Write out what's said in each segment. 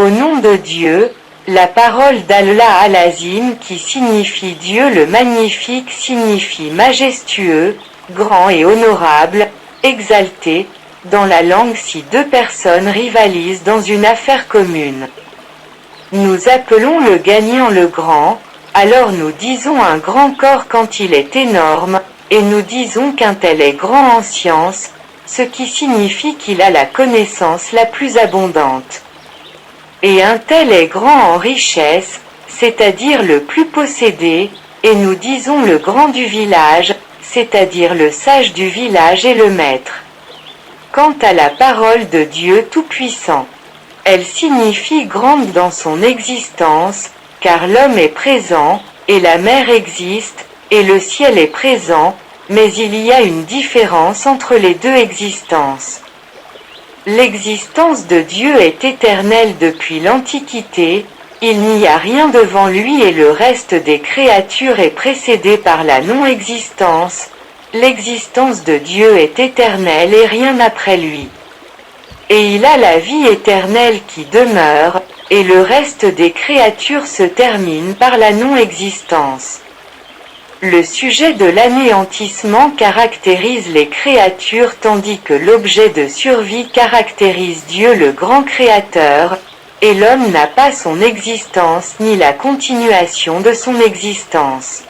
Au nom de Dieu, la parole d'Allah al-Azim qui signifie Dieu le magnifique signifie majestueux, grand et honorable, exalté, dans la langue si deux personnes rivalisent dans une affaire commune. Nous appelons le gagnant le grand, alors nous disons un grand corps quand il est énorme, et nous disons qu'un tel est grand en science, ce qui signifie qu'il a la connaissance la plus abondante. Et un tel est grand en richesse, c'est-à-dire le plus possédé, et nous disons le grand du village, c'est-à-dire le sage du village et le maître. Quant à la parole de Dieu Tout-Puissant, elle signifie grande dans son existence, car l'homme est présent, et la mer existe, et le ciel est présent, mais il y a une différence entre les deux existences. L'existence de Dieu est éternelle depuis l'Antiquité, il n'y a rien devant lui et le reste des créatures est précédé par la non-existence. L'existence de Dieu est éternelle et rien après lui. Et il a la vie éternelle qui demeure, et le reste des créatures se termine par la non-existence. Le sujet de l'anéantissement caractérise les créatures tandis que l'objet de survie caractérise Dieu le grand créateur, et l'homme n'a pas son existence ni la continuation de son existence.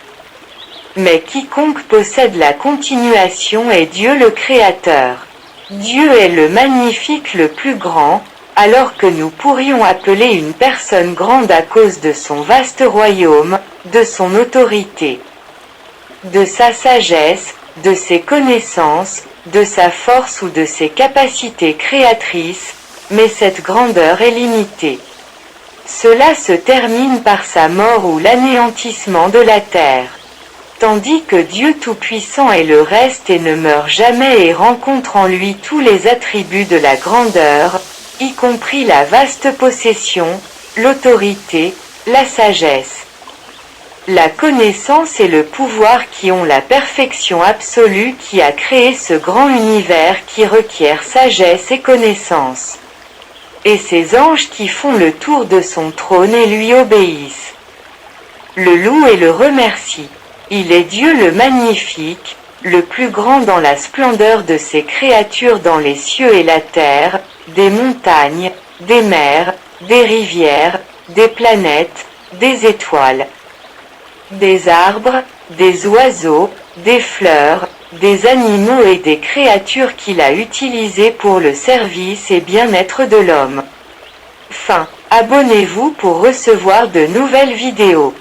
Mais quiconque possède la continuation est Dieu le créateur. Dieu est le magnifique le plus grand, alors que nous pourrions appeler une personne grande à cause de son vaste royaume, de son autorité, de sa sagesse, de ses connaissances, de sa force ou de ses capacités créatrices, mais cette grandeur est limitée. Cela se termine par sa mort ou l'anéantissement de la terre. Tandis que Dieu Tout-Puissant est le reste et ne meurt jamais et rencontre en lui tous les attributs de la grandeur, y compris la vaste possession, l'autorité, la sagesse, la connaissance et le pouvoir qui ont la perfection absolue qui a créé ce grand univers qui requiert sagesse et connaissance. Et ces anges qui font le tour de son trône et lui obéissent. Le loue et le remercie. Il est Dieu le magnifique, le plus grand dans la splendeur de ses créatures dans les cieux et la terre, des montagnes, des mers, des rivières, des planètes, des étoiles, des arbres, des oiseaux, des fleurs, des animaux et des créatures qu'il a utilisées pour le service et bien-être de l'homme. Fin. Abonnez-vous pour recevoir de nouvelles vidéos.